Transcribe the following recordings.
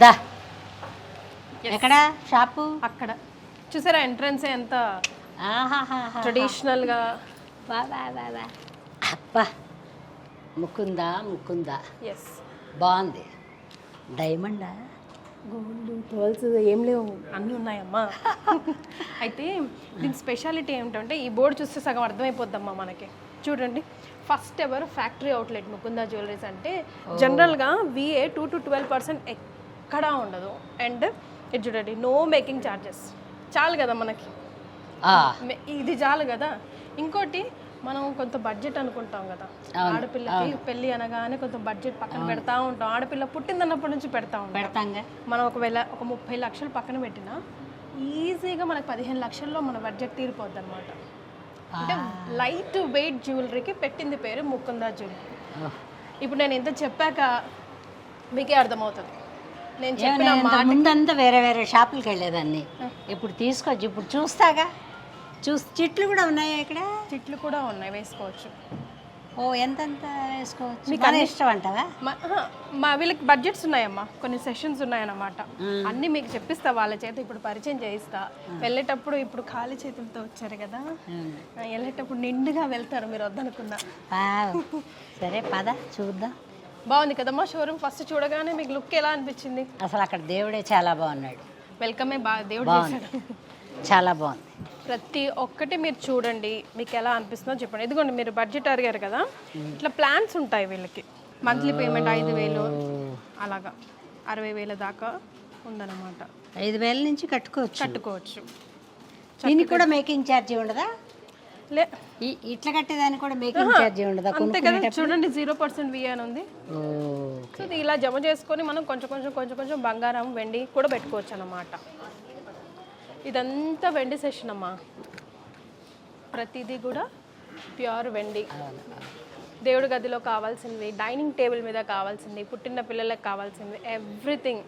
దా ఎక్కడ షాపు? అక్కడ చూసారా ఎంట్రన్స్ ఎంత ట్రెడిషనల్గా. బా బా బా బా అబ్బా ముకుందా ముకుందా ఎస్, బాగుంది. డైమండా? గోల్డ్ పర్ల్స్ ఏం లేవు, అన్నీ ఉన్నాయమ్మా. అయితే దీని స్పెషాలిటీ ఏమిటంటే ఈ బోర్డు చూస్తే సగం అర్థమైపోద్దమ్మా మనకి. చూడండి, first ever factory outlet Mukunda jewelleries అంటే. జనరల్గా VA 2 to 12% ఎక్కడా ఉండదు. అండ్ ఇది చూడండి, నో మేకింగ్ ఛార్జెస్. చాలు కదా మనకి, ఇది చాలు కదా. ఇంకోటి మనం కొంత బడ్జెట్ అనుకుంటాం కదా, ఆడపిల్లకి పెళ్ళి అనగానే కొంత బడ్జెట్ పక్కన పెడతా ఉంటాం. ఆడపిల్ల పుట్టిందన్నప్పటి నుంచి పెడతా ఉంటాం. మనం ఒకవేళ ఒక 30 లక్షలు పక్కన పెట్టినా ఈజీగా మనకు 15 లక్షల్లో మన బడ్జెట్ తీరిపోద్ది అనమాట. అంటే లైట్ వెయిట్ జ్యువెలరీకి పెట్టింది పేరు ముకుందా జ్యువెలరీ. ఇప్పుడు నేను ఇంత చెప్పాక మీకే అర్థమవుతుంది. నేను చెప్పిన ముందంతా వేరే వేరే షాపులకి వెళ్ళేదాన్ని. ఇప్పుడు తీసుకొచ్చి ఇప్పుడు చూస్తాగా. చిట్లు కూడా ఉన్నాయా ఇక్కడ? చిట్లు కూడా ఉన్నాయి, వేసుకోవచ్చు. ఓ ఎంతెంత వేసుకోవచ్చు? మీకు అన్ని ఇష్టం అంటావా? మా వీళ్ళకి బడ్జెట్స్ ఉన్నాయమ్మా, కొన్ని సెషన్స్ ఉన్నాయన్నమాట. అన్నీ మీకు చెప్పిస్తా, వాళ్ళ చేత ఇప్పుడు పరిచయం చేయిస్తా. వెళ్ళేటప్పుడు ఇప్పుడు ఖాళీ చేతులతో వచ్చారు కదా, వెళ్ళేటప్పుడు నిండుగా వెళ్తారు మీరు వద్దనుకున్నా. సరే పద చూద్దాం. బాగుంది కదమ్మా షోరూమ్. ఫస్ట్ చూడగానే మీకు లుక్ ఎలా అనిపించింది? అసలు అక్కడ దేవుడే చాలా బాగున్నాడు. వెల్కమే బాగా దేవుడు చేశాడు. చాలా బాగుంది. ప్రతి ఒక్కటి మీరు చూడండి, మీకు ఎలా అనిపిస్తుందో చెప్పండి. ఇదిగోండి, మీరు బడ్జెట్ అడిగారు కదా, ఇట్లా ప్లాన్స్ ఉంటాయి వీళ్ళకి. మంత్లీ పేమెంట్ 5,000 అలాగా 60,000 దాకా ఉందన్నమాట. 5,000 నుంచి కట్టుకోవచ్చు. దీనికి కూడా మేకింగ్ ఛార్జ్ ఉండదా? లే, ఇట్లా కట్టేదానికి కూడా మేకింగ్ ఛార్జ్ ఉండదా? అంతే కదా. చూడండి 0% VA అని ఉంది. సో ఇలా జమ చేసుకొని మనం కొంచెం బంగారం వెండి కూడా పెట్టుకోవచ్చు అన్నమాట. ఇదంతా వెండి సెషన్ అమ్మా, ప్రతిదీ కూడా ప్యూర్ వెండి. దేవుడి గదిలో కావాల్సింది, డైనింగ్ టేబుల్ మీద కావాల్సింది, పుట్టిన పిల్లలకు కావాల్సింది, ఎవ్రీథింగ్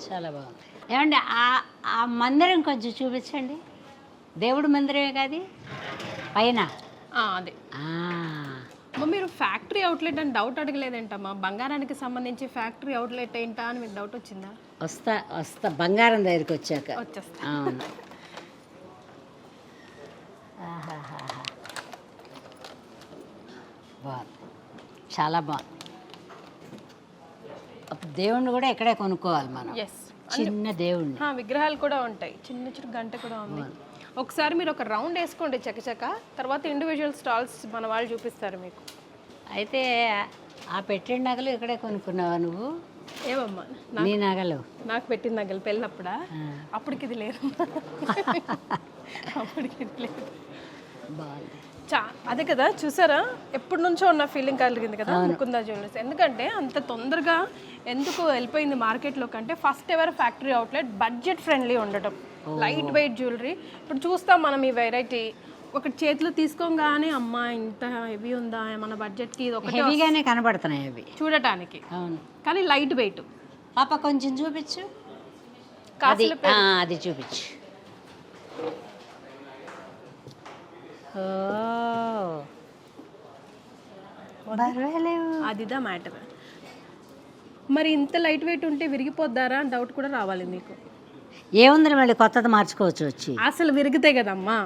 చాలా బాగుంది. ఏమండి ఆ మందిరం కొంచెం చూపించండి. దేవుడి మందిరమే కాదు పైన అదే. మీరు ఫ్యాక్టరీ అవుట్లెట్ అని డౌట్ అడగలేదేంటమ్మా? బంగారానికి సంబంధించి ఫ్యాక్టరీ అవుట్లెట్ ఏంటా అని మీకు డౌట్ వచ్చిందా? వస్తా బంగారం దగ్గరికి వచ్చాక వచ్చేస్తా. అవును. బాగుంది, చాలా బాగుంది. అప్పుడు దేవుణ్ణి కూడా ఇక్కడే కొనుక్కోవాలి మనం. చిన్న దేవుణ్ణి. విగ్రహాలు కూడా ఉంటాయి, చిన్న గంట కూడా ఉంది. ఒకసారి మీరు ఒక రౌండ్ వేసుకోండి చకచక, తర్వాత ఇండివిజువల్ స్టాల్స్ మన వాళ్ళు చూపిస్తారు మీకు. అయితే ఆ పెట్టిన నగలు ఇక్కడే కొనుక్కున్నావా నువ్వు? ఏమమ్మా నీ నగలు? నాకు పెట్టిన నగలు పెళ్ళప్పుడా? అప్పటికి ఇది లేదు. అప్పటికి ఇది లేదు. బాగుంది. అదే కదా, చూసారా, ఎప్పటి నుంచో ఉన్న ఫీలింగ్ కలిగింది కదా ముకుందా జ్యువెలర్స్. ఎందుకంటే అంత తొందరగా ఎందుకు వెళ్ళిపోయింది మార్కెట్లో కంటే, first ever factory outlet, budget friendly ఉండటం, లైట్ వెయిట్ జ్యువెలరీ. ఇప్పుడు చూస్తాం మనం ఈ వెరైటీ, ఒకటి చేతిలో తీసుకోగానే అమ్మా ఇంత హెవీ ఉందా మన బడ్జెట్కి, ఇది ఒకటి హెవీగానే కనబడుతున్నాయి అవి చూడటానికి. అవును, కానీ లైట్ వెయిట్. పాప కొంచెం చూపించు, అది చూపించు. అదిదా మ్యాటర్. మరి ఇంత లైట్ వెయిట్ ఉంటే విరిగిపోద్దారా అని డౌట్ కూడా రావాలి మీకు. ఏముందని మళ్ళీ కొత్తది మార్చుకోవచ్చు వచ్చి. అసలు విరిగితే కదమ్మా.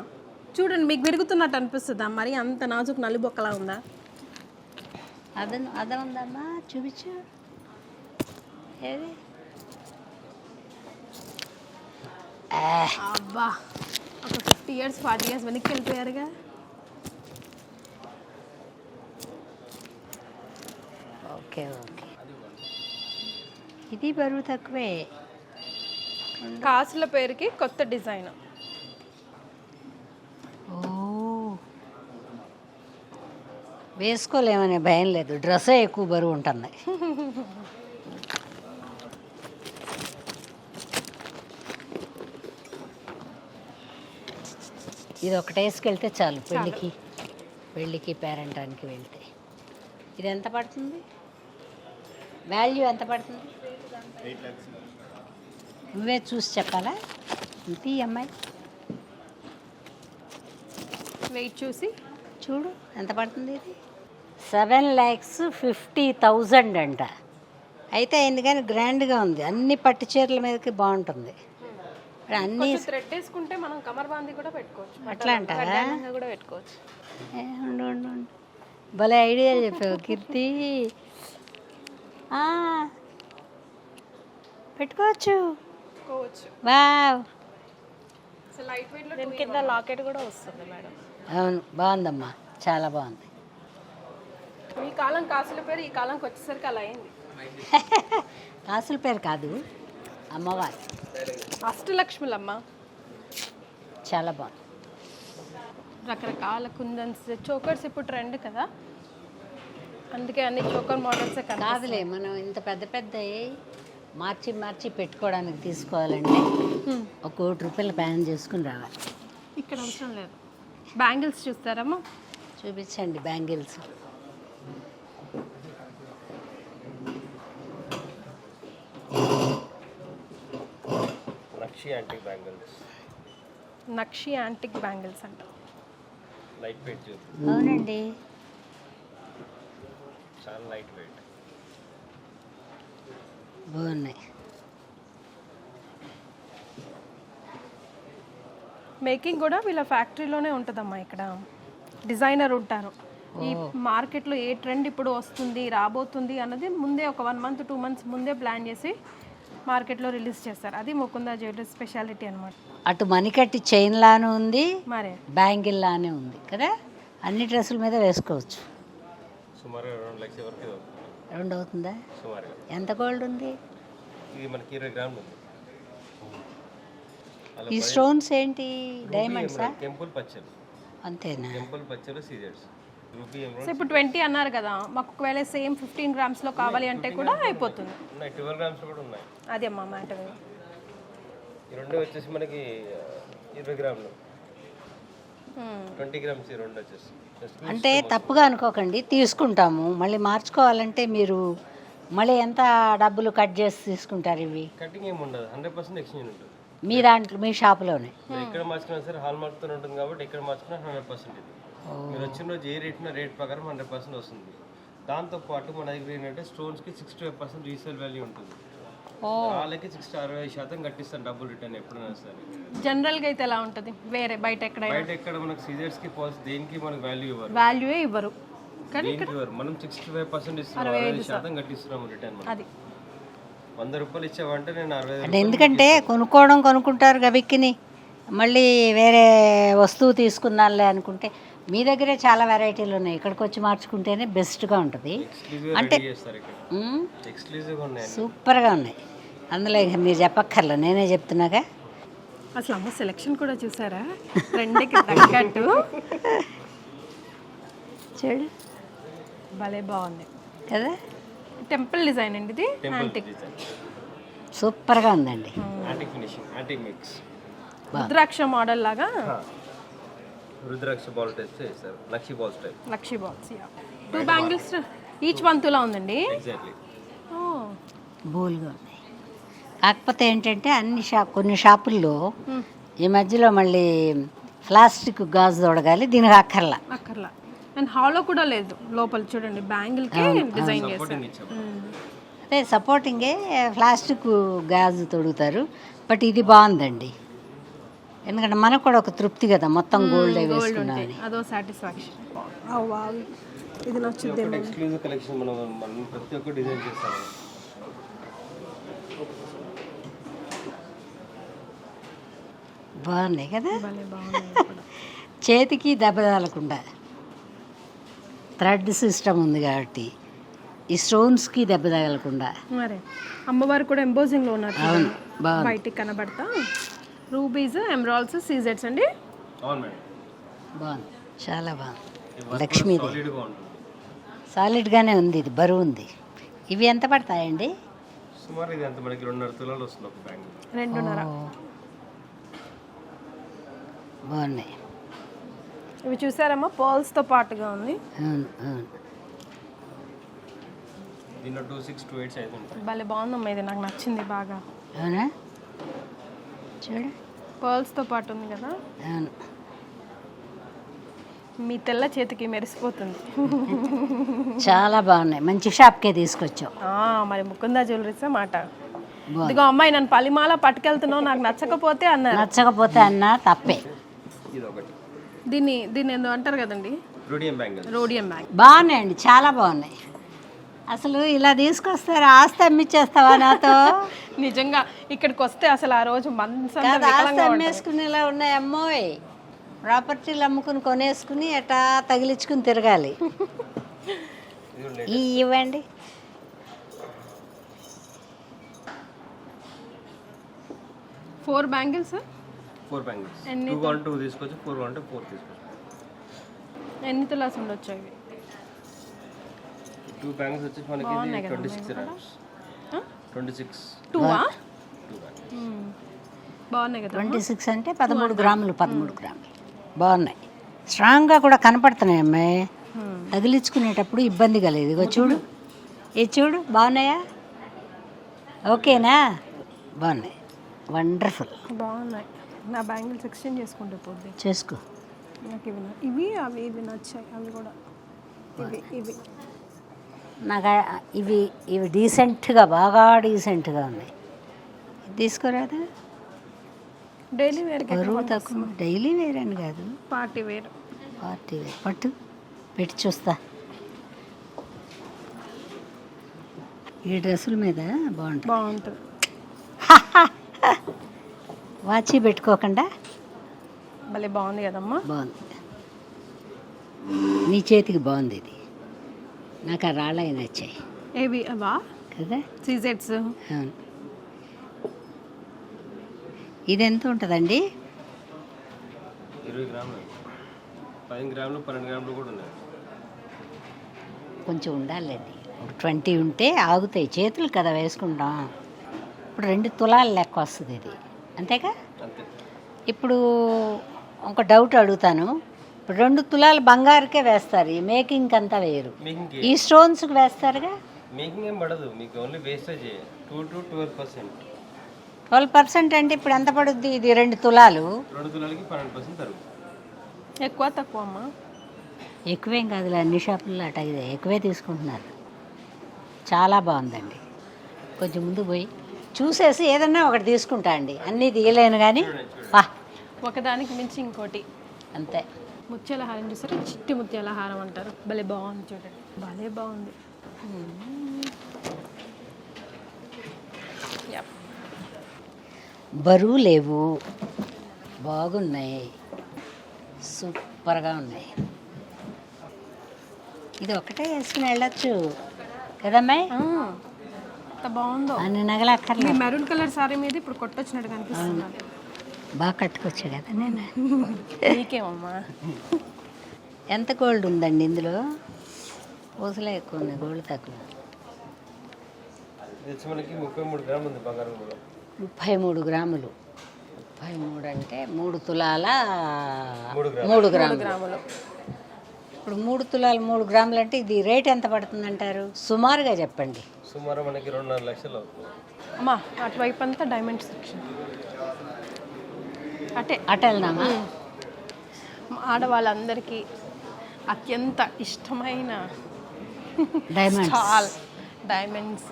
చూడండి, మీకు విరుగుతున్నట్టు అనిపిస్తుందా? మరి అంత నాజుకు నల్లిబొక్కలా ఉందా? అదే ఉందమ్మా, చూపించు. ఏది? అబ్బా, ఒక 50 years 40 years వెనక్కి వెళ్ళిపోయారుగా. ఓకే, ఇది బరువు తక్కువే. కాసుల పేరుకి కొత్త డిజైన్. వేసుకోలేమనే భయం లేదు, డ్రెస్సే ఎక్కువ బరువు ఉంటుంది. ఇది ఒకటి వేసుకెళ్తే చాలు, పెళ్ళికి పేరెంటానికి వెళ్తే. ఇది ఎంత పడుతుంది? వాల్యూ ఎంత పడుతుంది? నువ్వే చూసి చెప్పాలా? ఇంత అమ్మాయి వెయిట్ చూసి చూడు ఎంత పడుతుంది. ఇది 7,50,000 అంట. అయితే అయింది కానీ గ్రాండ్గా ఉంది. అన్ని పట్టు చీరల మీదకి బాగుంటుంది. ఇప్పుడు అన్నీ థ్రెడ్ వేసుకుంటే మనం కమర్ బాంది కూడా పెట్టుకోవచ్చు, అట్లా అంటారా? లంగా కూడా పెట్టుకోవచ్చు. ఉండు ఉండు ఉండు, భలే ఐడియా చెప్పావు కీర్తి. పెట్టుకోవచ్చు. వావ్, లైట్ వెయిట్ లో దీని కింద లాకెట్ కూడా వస్తుంది మేడం. అవును, బాగుందమ్మా, చాలా బాగుంది. ఈ కాలం కాసుల పేరు ఈ కాలంకి వచ్చేసరికి అలా అయింది. కాసుల పేరు కాదు, అమ్మవారు. అష్టలక్ష్ములమ్మ. చాలా బాగుంది. రకరకాల కుందన్స్, చోకర్స్ ఇప్పుడు ట్రెండ్ కదా, అందుకే అన్ని చోకర్ మోడల్స్ కాదులే, మనం ఇంత పెద్ద పెద్ద మార్చి మార్చి పెట్టుకోవడానికి తీసుకోవాలంటే ₹1,00,00,000 ప్లాన్ చేసుకుని రావాలి. ఇక్కడ అవసరం లేదు. బ్యాంగిల్స్ చూస్తారమ్మా? చూపించండి బ్యాంగిల్స్. నక్షి యాంటిక్ బ్యాంగిల్స్. నక్షి యాంటిక్ బ్యాంగిల్స్ అంట. లైట్ వెయిట్ చూడు, అవునండి, చాలా లైట్ వెయిట్. బాగున్నాయి. మేకింగ్ కూడా వీళ్ళ ఫ్యాక్టరీలోనే ఉంటుందమ్మా. ఇక్కడ డిజైనర్ ఉంటారు. ఈ మార్కెట్లో ఏ ట్రెండ్ ఇప్పుడు వస్తుంది రాబోతుంది అన్నది ముందే ఒక 1 month 2 months ముందే ప్లాన్ చేసి మార్కెట్లో రిలీజ్ చేస్తారు. అది ముకుందా జ్యువెలరీ స్పెషాలిటీ అనమాట. అటు మణికట్టి చైన్ లానే ఉంది, మరే బ్యాంగిల్ లానే ఉంది కదా. అన్ని డ్రెస్సుల మీద వేసుకోవచ్చు. సుమారుగా 2 లక్షల వరకు అవుతుంది. 2 అవుతుందా? సుమారుగా. ఎంత గోల్డ్ ఉంది? ఇది మనకి 20 గ్రాములు ఉంది. ఈ స్టోన్స్ ఏంటి? డైమండ్సా? టెంపుల్ పచ్చలు. అంతేనా? టెంపుల్ పచ్చలు సీజెడ్స్. రూబీ సో ఎమరాల్డ్ ఇప్పుడు 20 అన్నారు కదా, మాకు ఒకవేళ సేమ్ 15 grams లో కావాలి అంటే కూడా అయిపోతుంది. ఉన్నాయి, 12 గ్రామ్స్ కూడా ఉన్నాయి. అది అమ్మా మ్యాటర్. ఈ రెండు వచ్చేసి మనకి 20 గ్రాములు, 20 గ్రామ్స్ ఈ రెండు వచ్చేసి. అంటే తప్పుగా అనుకోకండి, తీసుకుంటాము మళ్ళీ మార్చుకోవాలంటే మీరు మళ్ళీ ఎంత డబ్బులు కట్ చేసి తీసుకుంటారు ఇవి? కటింగ్ ఏమి ఉండదు, 100% ఎక్స్చేంజ్ ఉంటుంది. మీ దాంట్లో మీ షాపులోనే? ఎక్కడ మార్చుకున్నా సరే హాల్ మార్క్తో ఉంటుంది కాబట్టి ఎక్కడ మార్చుకున్నా 100% ఇది. మీరు వచ్చిన రోజు ఏ రేట్న రేట్ ప్రకారం 100% వస్తుంది. దాంతోపాటు మన దగ్గర ఏంటంటే స్టోన్స్కి 65% రీసేల్ వాల్యూ ఉంటుంది. వాళ్ళకి 60% కట్టిస్తాను డబ్బులు రిటర్న్ ఎప్పుడైనా సరే. జనరల్గా అయితే ఎలా ఉంటుంది వేరే బయట ఎక్కడ మనకు సీజర్స్కి పాల్స్ దేనికి మనకు వాల్యూ ఇవ్వరు, వాల్యూయే ఇవ్వరు. కానీ దేనికి ఇవ్వరు. మనం 65% ఇస్తున్నాం, 60% కట్టిస్తున్నాము రిటర్న్. అది ₹100 ఇచ్చావంటే నేను 65. అంటే ఎందుకంటే కొనుక్కుంటారు గబిక్కిని, మళ్ళీ వేరే వస్తువు తీసుకుందాంలే అనుకుంటే మీ దగ్గరే చాలా వెరైటీలు ఉన్నాయి. ఇక్కడికి వచ్చి మార్చుకుంటేనే బెస్ట్గా ఉంటుంది. అంటే ఎక్స్క్లూజివ్గా ఉన్నాయి, సూపర్గా ఉన్నాయి. అందులో ఇక మీరు చెప్పక్కర్లే, నేనే చెప్తున్నాగా. అసలు అమ్మ సెలెక్షన్ కూడా చూసారా, ట్రెండ్కి తగ్గట్టు. చూడు, భలే బాగుంది కదా. టెంపుల్ డిజైన్ అండి ఇది, యాంటిక్. సూపర్గా ఉందండి. Antique finishing, antique mix. Rudraksha model లాగా రుద్రాక్ష బాల్ టైప్ చేశారు, లక్షి బాల్స్ టైప్. లక్షి బాల్స్. 2 బ్యాంగిల్స్ ఈచ్ 1 తులా ఉందండి. ఎగ్జాక్ట్లీ. బోల్గా ఉన్నాయి. కాకపోతే ఏంటంటే కొన్ని షాపుల్లో ఈ మధ్యలో మళ్ళీ ప్లాస్టిక్ గాజు తొడగాలి, దీనికి అక్కర్లా. అండ్ హాలో కూడా లేదు, లోపల చూడండి బ్యాంగిల్కి డిజైన్ చేశారు. అదే సపోర్టింగే ప్లాస్టిక్ గాజు తొడుగుతారు. బట్ ఇది బాగుందండి, ఎందుకంటే మనకు కూడా ఒక తృప్తి కదా, మొత్తం గోల్డ్ వేసుకున్నామని. అదో సాటిస్ఫాక్షన్. ఇది నచ్చుద్ది. ఎక్స్క్లూజివ్ కలెక్షన్ మనం ప్రతి ఒక్క డిజైన్ చేస్తాము. బాగున్నాయి కదా. చేతికి దెబ్బ తగలకుండా థ్రెడ్ సిస్టమ్ ఉంది కాబట్టి ఈ స్టోన్స్కి దెబ్బ తగలకుండా. మరి అమ్మవారు కూడా ఎంబోజింగ్లో ఉన్నారు, అవును, బాగుంది. బయటికి కనబడతా. రూబీస్, ఎమరాల్డ్స్, సీజెడ్స్ అండి. అవును మేడం, బాగుంది, చాలా బాగుంది. లక్ష్మీదేవి సాలిడ్గా ఉంటుంది. సాలిడ్గానే ఉంది, ఇది బరువు ఉంది. ఇవి ఎంత పడతాయండి? సుమారు ఇది అంత మనకి 2.5 తులాలు వస్తుంది ఒక బ్యాంగిల్. 2.5. బాగున్నాయి. ఇవి చూసారమ్మా, పర్ల్స్తో పాటుగా ఉంది. అవును అవును. దీనిలో 26, 28 సైజ్ ఉంటాయి. భలే బాగుందమ్మా, ఇది నాకు నచ్చింది బాగా. అవునా, చూడు పర్ల్స్తో పాటు ఉంది కదా. అవును. మీ తెల్ల చేతికి మెరిసిపోతుంది. చాలా బాగున్నాయి, మంచి షాప్కే తీసుకొచ్చావు. మరి ముకుందా జ్యువెలరీస్ మాట. బాగుంది. ఇదిగో అమ్మాయి, నన్ను పలిమాల పట్టుకెళ్తున్నావు, నాకు నచ్చకపోతే అన్నారు. నచ్చకపోతే అన్నా తప్పే. ఇది ఒకటి దీన్ని ఏందో అంటారు కదండి, రూడియం బ్యాంగిల్. Rhodium bang. బాగున్నాయండి, చాలా బాగున్నాయి. అసలు ఇలా తీసుకొస్తారు, ఆస్తి అమ్మిచ్చేస్తావా నాతో? నిజంగా ఇక్కడికి వస్తే అసలు ఆ రోజు మనసంతా కాదు, ఆస్తి వికలంగా ఉంటుంది. అమ్మేసుకునేలా ఉన్నాయి అమ్మోయ్. ప్రాపర్టీలు అమ్ముకుని కొనేసుకుని ఎటా తగిలించుకుని తిరగాలి. ఇవ్వండి. Four bangles. 4 బ్యాంగిల్స్. ఎన్ని 2 కావాలంటే 2 తీసుకోవచ్చు, 4 కావాలంటే 4 తీసుకోవచ్చు. ఎన్ని తులాస్ ఉండొచ్చు అవి? 2 బ్యాంగిల్స్ వచ్చి మనకి బాగున్నాయి ఇది కదా 26 గ్రామ్స్. 26. 2ఆ? 2 బ్యాంగిల్స్. బాగున్నాయి కదా. 26 అంటే 13 గ్రాములు. 13 గ్రాములు బాగున్నాయి, స్ట్రాంగ్గా కూడా కనపడుతున్నాయి అమ్మాయి. తగిలించుకునేటప్పుడు ఇబ్బంది కలేదు. ఇగో చూడు, ఇది చూడు, బాగున్నాయా? ఓకేనా? బాగున్నాయి, వండర్ఫుల్. బాగున్నాయి. నా బ్యాంగిల్స్ ఎక్స్చేంజ్ చేసుకుంటే పోద్ది. చేసుకో. నాకు ఇవి ఇవి నచ్చాయి. అవి కూడా ఇవి నాకు ఇవి డీసెంట్గా, బాగా డీసెంట్గా ఉన్నాయి. తీసుకోరాదా? Daily wear. బరువు తక్కువ. డైలీ వేర్ అని కాదు, పార్టీ వేర్. Party wear. పట్టు పెట్టి చూస్తా. ఈ డ్రెస్సుల మీద బాగుంటుంది. వాచి పెట్టుకోకుండా భలే బాగుంది కదమ్మా. బాగుంది, నీ చేతికి బాగుంది ఇది. నాకు ఆ రాళ్ళవి నచ్చాయి. ఏవి అవా? కదా, సీజెట్స్. అవును. ఇది ఎంత ఉంటుందండి? 20 గ్రాములు, 10 గ్రాములు, 12 గ్రాములు కూడా ఉన్నాయి. కొంచెం ఉండాలండి, ఒక 20 ఉంటే ఆగుతాయి చేతులు కదా వేసుకుంటాం. ఇప్పుడు 2 తులాల లెక్క వస్తుంది ఇది, అంతేగా? అంతే. ఇప్పుడు ఒక డౌట్ అడుగుతాను. ఇప్పుడు 2 తులాలు బంగారుకే వేస్తారు, ఈ మేకింగ్ అంతా వేరు. మేకింగ్ ఈ స్టోన్స్కి వేస్తారుగా? మేకింగ్ ఏం పడదు మీకు, ఓన్లీ వేస్టేజ్ 2 to 12%. 12% అంటే ఇప్పుడు ఎంత పడుద్ది? ఇది 2 తులాలు. 2 తులాలకి 12% తరుగు. ఎక్కువ తక్కువ అమ్మా? ఎక్కువేం కాదులే, అన్ని షాపుల్లో అట ఇదే ఎక్కువే తీసుకుంటున్నారు. చాలా బాగుందండి. కొంచెం ముందు పోయి చూసేసి ఏదన్నా ఒకటి తీసుకుంటా అండి, అన్నీ తీయలేను కానీ వా. ఒకదానికి మించి ఇంకోటి. అంతే. ముత్యాల హారం చూసారా? చిట్టి ముత్యాల హారం అంటారు. భలే బాగుంది చూడండి, భలే బాగుంది. Yep. బరువు లేవు, బాగున్నాయి, సూపర్గా ఉన్నాయి. ఇది ఒకటే వేసుకుని వెళ్ళచ్చు కదమ్మాయి? ఎంత బాగుందో. అన్ని నగలు అక్కర్లే. ఈ మెరూన్ కలర్ సారీ మీద ఇప్పుడు కొట్టొచ్చినట్టు కనిపిస్తుంది. బాగా కట్టుకొచ్చా కదా నేను. నీకేమమ్మా? ఎంత గోల్డ్ ఉందండి ఇందులో? పూసలే ఎక్కువ ఉంది, గోల్డ్ తక్కువ. ఇది వచ్చి మనకి 33 గ్రాములు ఉంది బంగారం కూడా. 33 గ్రాములు. 33 అంటే 3 తులాల 3 గ్రాములు. ఇప్పుడు 3 తులాలు 3 గ్రాములు అంటే ఇది రేట్ ఎంత పడుతుంది అంటారు? సుమారుగా చెప్పండి. సుమారు మనకి 2.5 లక్షలు అవుతుంది. అమ్మా అటువైపు అంతా డైమండ్ సెక్షన్. అటు వెళ్దామా? ఆడవాళ్ళందరికీ అత్యంత ఇష్టమైన డైమండ్స్. డైమండ్స్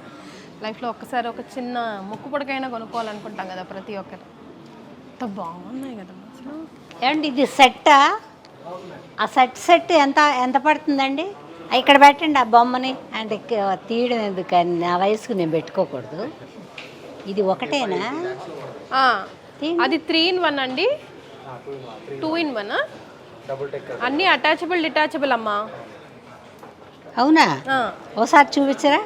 లైఫ్లో ఒక్కసారి ఒక చిన్న ముక్కు పొడకైనా కొనుక్కోవాలనుకుంటాం కదా ప్రతి ఒక్కరు. ఎంత బాగున్నాయి కదా అసలు. ఏమండి ఇది సెట్టా? ఆ సెట్ ఎంత పడుతుందండి? ఇక్కడ పెట్టండి ఆ బొమ్మని. అంటే తీయడం ఎందుకని, నా వయసుకు నేను పెట్టుకోకూడదు. ఇది ఒకటేనా? అది 3-in-1 అండి. 2-in-1 double tech. అన్నీ అటాచబుల్ డిటాచబుల్ అమ్మా. అవునా? ఓసారి చూపించరా?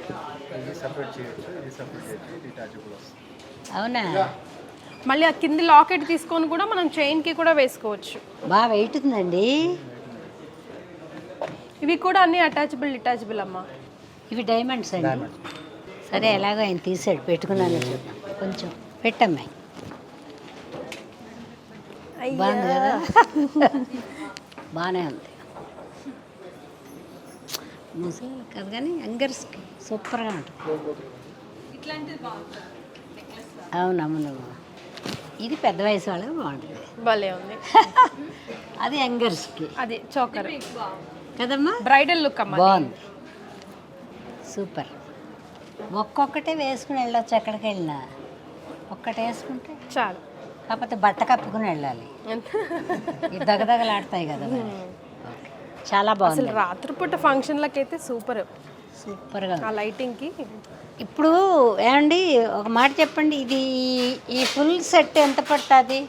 ఇది సపరేట్ చేయొచ్చు, ఇది సపరేట్ చేయొచ్చు, ఇది డిటాచబుల్ వస్తుంది. అవునా? మళ్ళీ ఆ కింది లాకెట్ తీసుకొని కూడా మనం చైన్కి కూడా వేసుకోవచ్చు. బాగా వెయిట్ ఉందండి. ఇవి కూడా అన్నీ అటాచబుల్ డిటాచబుల్ అమ్మా. ఇవి డైమండ్స్ అండి. సరే, ఎలాగో ఆయన తీసాడు, పెట్టుకున్నాను చూద్దాం. కొంచెం పెట్టమ్మాయి. బాగుంది కదా? బాగానే ఉంది. ముసలి కాదు కానీ యంగర్స్కి సూపర్గా ఉంటుంది. అవునవును, ఇది పెద్ద వయసు వాళ్ళకి బాగుంటుంది. భలే ఉంది. అది యంగర్స్కి అది చోకర్ కదమ్మా. బ్రైడల్ లుక్ అమ్మ. బాగుంది, సూపర్. ఒక్కొక్కటే వేసుకుని వెళ్ళొచ్చు, ఎక్కడికి వెళ్ళినా ఒక్కటే వేసుకుంటే చాలు. కాకపోతే బట్ట కప్పుకుని వెళ్ళాలి, ఈ దగదగలాడతాయి కదా మరి. ఓకే, చాలా బాగుంది. అసలు రాత్రిపూట ఫంక్షన్లకైతే సూపర్, సూపర్గా ఆ లైటింగ్కి. ఇప్పుడు ఏమండి ఒక మాట చెప్పండి, ఇది ఈ ఫుల్ సెట్ ఎంత పడుతుంది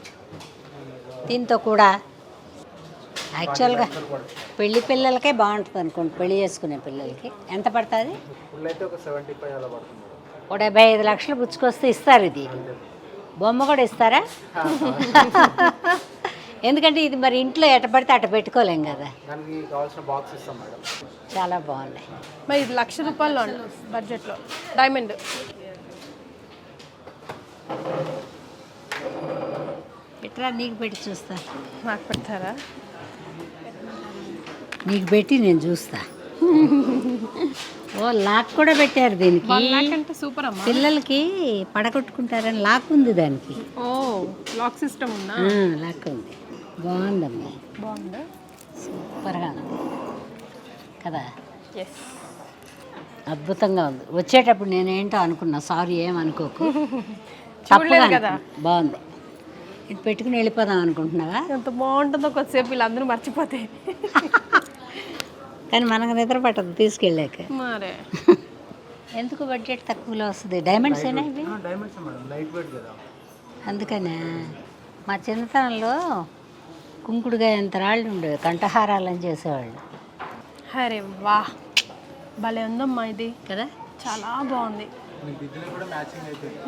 దీంతో కూడా? యాక్చువల్గా పెళ్లి పిల్లలకే బాగుంటుంది అనుకోండి, పెళ్లి చేసుకునే పిల్లలకి ఎంత పడుతుంది? ఒక 75 లక్షలు పుచ్చుకొస్తే ఇస్తారు. ఇది బొమ్మ కూడా ఇస్తారా? ఎందుకంటే ఇది మరి ఇంట్లో ఎట పడితే అట పెట్టుకోలేం కదా. చాలా బాగున్నాయి. మరి ఇది ₹1,00,000 బడ్జెట్లో డైమండ్. ఎట్లా నీకు పెట్టి చూస్తా? నాకు పెడతారా? నీకు పెట్టి నేను చూస్తా. ఓ లాక్ కూడా పెట్టారు దీనికి. 1 lakh అంటే సూపర్ అమ్మా. పిల్లలకి పడగొట్టుకుంటారని లాక్ ఉంది దానికి. ఓ లాక్ సిస్టమ్ ఉందా? లాక్ ఉంది. బాగుందమ్మా, బాగుందా? సూపర్గా ఉంది కదా, ఎస్, అద్భుతంగా ఉంది. వచ్చేటప్పుడు నేనేంటో అనుకున్నా, సారీ ఏమనుకోకు, చూడలేదు కదా. బాగుంది. ఇది పెట్టుకుని వెళ్ళిపోదాం అనుకుంటున్నావా? ఎంత బాగుంటుందో కొద్దిసేపు వీళ్ళందరూ మర్చిపోతే. కానీ మనకు నిద్ర పట్టదు తీసుకెళ్ళాక. మరే ఎందుకు బడ్జెట్ తక్కువలో వస్తుంది? డైమండ్స్ అయినా ఇవి, అందుకనే మా చిన్నతనంలో కుంకుడుగా ఎంత రాళ్ళు ఉండేవి, కంఠహారాలని చేసేవాళ్ళు. అరే వా, భలే ఉందమ్మా ఇది కదా, చాలా బాగుంది.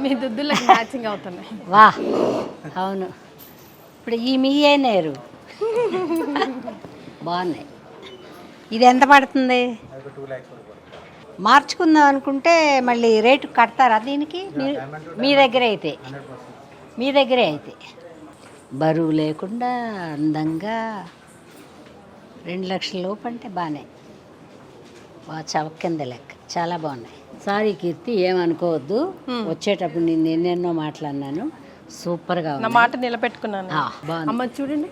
మీ దుద్దులకు మ్యాచింగ్ అవుతున్నాయి. వా అవును. ఇప్పుడు ఈ మీ అయినారు బాగున్నాయి. ఇది ఎంత పడుతుంది? మార్చుకుందాం అనుకుంటే మళ్ళీ రేటు కడతారా దీనికి? మీ దగ్గర అయితే, మీ దగ్గరే అయితే బరువు లేకుండా అందంగా 2 లక్షల లోపు అంటే బాగానే చవక కింద లెక్క. చాలా బాగున్నాయి. సారీ కీర్తి, ఏమనుకోవద్దు, వచ్చేటప్పుడు నేను ఎన్నెన్నో మాట్లాడినాను. సూపర్గా నా ఉంది, మాట నిలబెట్టుకున్నాను. బాగుంది. అమ్మ చూడండి,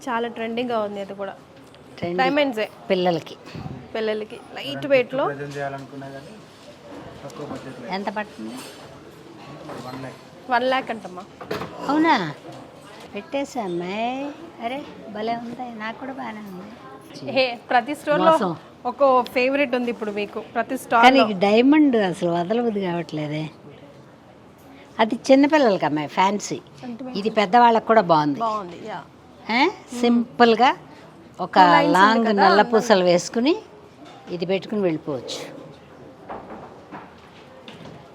చాలా ట్రెండింగ్గా ఉంది. అది కూడా ట్రెండ్ డైమండ్సే పిల్లలకి, పిల్లలకి లైట్ వెయిట్లో. ఎంత పడుతుంది? 1 lakh అంటమ్మా. అవునా? పెట్టేసా అమ్మాయి. అరే భలే ఉంది, నాకు కూడా బాగానే ఉంది. హే, ప్రతి స్టోర్లో మోసం. ఒక ఫేవరెట్ ఉంది ఇప్పుడు మీకు, ప్రతి కానీ స్టార్. డైమండ్ అసలు వదలబుద్ధి కావట్లేదే. అది చిన్నపిల్లలకి అమ్మాయి ఫ్యాన్సీ, ఇది పెద్దవాళ్ళకి కూడా బాగుంది. బాగుంది, యా. సింపుల్గా ఒక లాంగ్ నల్ల పూసలు వేసుకుని ఇది పెట్టుకుని వెళ్ళిపోవచ్చు.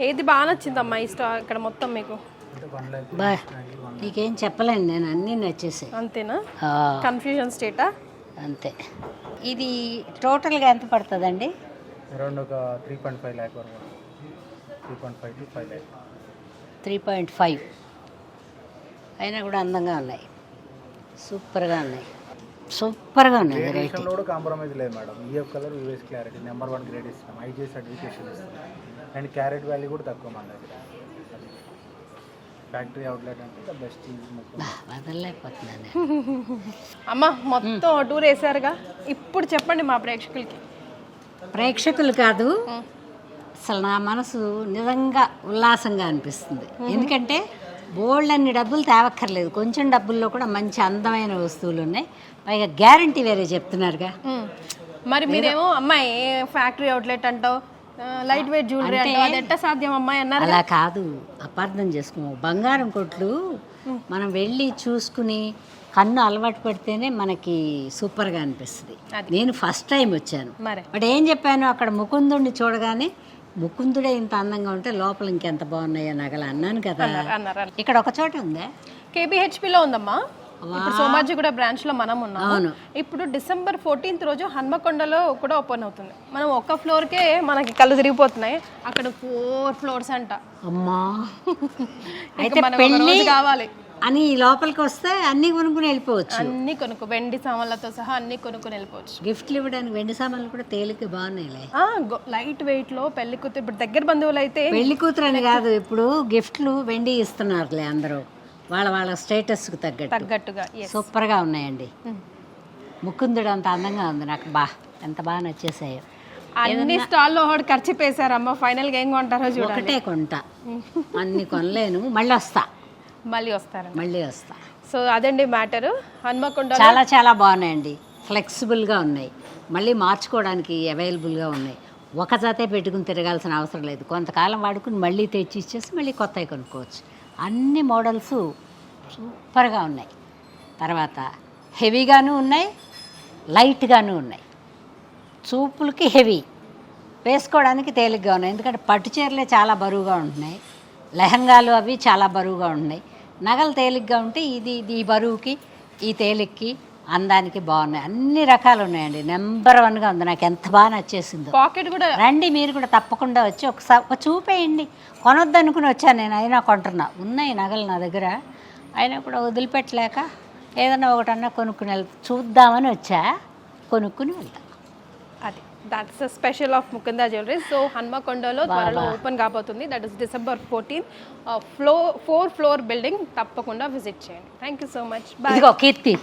ఏది బాగా నచ్చిందమ్మా ఈ స్టార్ ఇక్కడ మొత్తం మీకు? బా నీకేం చెప్పలేను నేను, అన్నీ నచ్చేసాయి. అంతేనా? కన్ఫ్యూజన్ స్టేటా? అంతే. ఇది టోటల్గా ఎంత పడుతుందండి? అరౌండ్ ఒక 3.5 lakh వరకు, 3.5 to 5 lakh. 3.5 అయినా కూడా అందంగా ఉన్నాయి, సూపర్గా ఉన్నాయి, సూపర్గా ఉన్నాయి. వెరైటీ కూడా కాంప్రమైజ్ లేదు madam. EF colour, US clarity, number 1 grade ఇస్తాం, ఐజీ సర్టిఫికేషన్ ఇస్తాం, అండ్ క్యారెట్ వాల్యూ కూడా తక్కువ మన దగ్గర. ఫ్యాక్టరీ అవుట్లెట్ అంటే ద బెస్ట్. వదలలేకపోతున్నాను. అమ్మ మొత్తం టూర్ వేసారుగా, ఇప్పుడు చెప్పండి మా ప్రేక్షకులకి. ప్రేక్షకులు కాదు, అసలు నా మనసు నిజంగా ఉల్లాసంగా అనిపిస్తుంది. ఎందుకంటే బోల్డ్ అన్ని డబ్బులు తేవక్కర్లేదు, కొంచెం డబ్బుల్లో కూడా మంచి అందమైన వస్తువులు ఉన్నాయి, పైగా గ్యారంటీ వేరే చెప్తున్నారుగా. మరి మీరేమో అమ్మాయి ఫ్యాక్టరీ అవుట్లెట్ అంటావు, లైట్ వెయిట్ జ్యువెలరీ అంటావు, అది ఎట్ట సాధ్యం అమ్మాయి అన్నారు? అలా కాదు, అపార్థం చేసుకో. బంగారం కొట్లు మనం వెళ్ళి చూసుకుని కన్ను అలవాటు పడితేనే మనకి సూపర్గా అనిపిస్తుంది. నేను ఫస్ట్ టైం వచ్చాను, బట్ ఏం చెప్పాను, అక్కడ ముకుందుడిని చూడగానే ముకుందుడే ఇంత అందంగా ఉంటే లోపల ఇంకెంత బాగున్నాయో నగలు అన్నాను కదా. ఇక్కడ ఒక చోట ఉందా? కేబిహెచ్పిలో ఉందమ్మా. ఇప్పుడు సోమాజిగూడ బ్రాంచ్ లో మనం ఉన్నాము. ఇప్పుడు December 14th రోజు హన్మకొండలో కూడా ఓపెన్ అవుతుంది. మనం ఒక్క ఫ్లోర్ కే మనకి కళ్ళు తిరిగిపోతున్నాయి, అక్కడ 4 floors అంట. అమ్మా అయితే పెళ్ళి కావాలి అని లోపలికి వస్తే అన్ని కొనుక్కుని వెళ్ళిపోవచ్చు. అన్ని కొనుక్కో, వెండి సామాన్లతో సహా అన్ని కొనుక్కొని వెళ్ళిపోవచ్చు. గిఫ్ట్లు ఇవ్వడానికి వెండి సామాన్లు కూడా తేలిక బాగున్నాయిలే. లైట్ వెయిట్ లో పెళ్లి కూతురు, ఇప్పుడు దగ్గర బంధువులు అయితే పెళ్లి కూతురు అని కాదు, ఇప్పుడు గిఫ్ట్లు వెండి ఇస్తున్నారులే అందరూ. వాళ్ళ వాళ్ళ స్టేటస్కి తగ్గట్టుగా yes. సూపర్గా ఉన్నాయండి. ముకుందుడు అంత అందంగా ఉంది, నాకు ఎంత బాగా నచ్చేసాయో. అన్ని స్టాల్లో ఒకటి ఖర్చు పేసారమ్మ, ఫైనల్గా ఏం కొంటారో చూడండి. ఒకటే కొంటా, అన్ని కొనలేను, మళ్ళీ వస్తా. మళ్ళీ వస్తా. సో అదండి మ్యాటరు. హన్మకొండ చాలా చాలా బాగున్నాయండి, ఫ్లెక్సిబుల్గా ఉన్నాయి, మళ్ళీ మార్చుకోవడానికి అవైలబుల్గా ఉన్నాయి. ఒక జతే పెట్టుకుని తిరగాల్సిన అవసరం లేదు, కొంతకాలం వాడుకుని మళ్ళీ తెచ్చి ఇచ్చేసి మళ్ళీ కొత్తవి కొనుక్కోవచ్చు. అన్ని మోడల్స్ సూపర్గా ఉన్నాయి. తర్వాత హెవీగాను ఉన్నాయి, లైట్గాను ఉన్నాయి. చూపులకి హెవీ, వేసుకోవడానికి తేలిగ్గా ఉన్నాయి. ఎందుకంటే పట్టు చీరలే చాలా బరువుగా ఉంటున్నాయి, లెహంగాలు అవి చాలా బరువుగా ఉంటున్నాయి. నగలు తేలిగ్గా ఉంటే ఇది ఈ బరువుకి ఈ తేలిగ్కి అందానికి బాగున్నాయి. అన్ని రకాలు ఉన్నాయండి, నెంబర్ 1గా ఉంది. నాకు ఎంత బాగా నచ్చేసిందో. పాకెట్ కూడా రండి, మీరు కూడా తప్పకుండా వచ్చి ఒక చూపేయండి. కొనొద్దు అనుకుని వచ్చాను నేను, అయినా కొంటున్నా. ఉన్నాయి నగలు నా దగ్గర, అయినా కూడా వదిలిపెట్టలేక ఏదైనా ఒకటన్నా కొనుక్కుని చూద్దామని వచ్చా, కొనుక్కుని వెళ్తా. అది that's special of Mukunda jewellery. So హన్మకొండలో త్వరలో ఓపెన్ కాబోతుంది. That is December 14. 4th floor building. తప్పకుండా విజిట్ చేయండి. Thank you so much. ఇదిగో కీర్తి,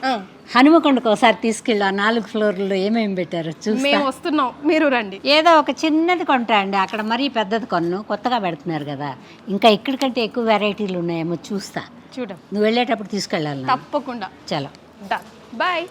హనుమకొండకు ఒకసారి తీసుకెళ్ళి ఆ 4 ఫ్లోర్లలో ఏమేమి పెట్టారు చూసి. మేము వస్తున్నాం, మీరు రండి. ఏదో ఒక చిన్నది కొంటా అండి, అక్కడ మరీ పెద్దది కొన్ను, కొత్తగా పెడుతున్నారు కదా. ఇంకా ఇక్కడికంటే ఎక్కువ వెరైటీలు ఉన్నాయేమో చూస్తా. చూడం, నువ్వు వెళ్ళేటప్పుడు తీసుకెళ్ళాలి. తప్పకుండా. చలో డన్, బాయ్.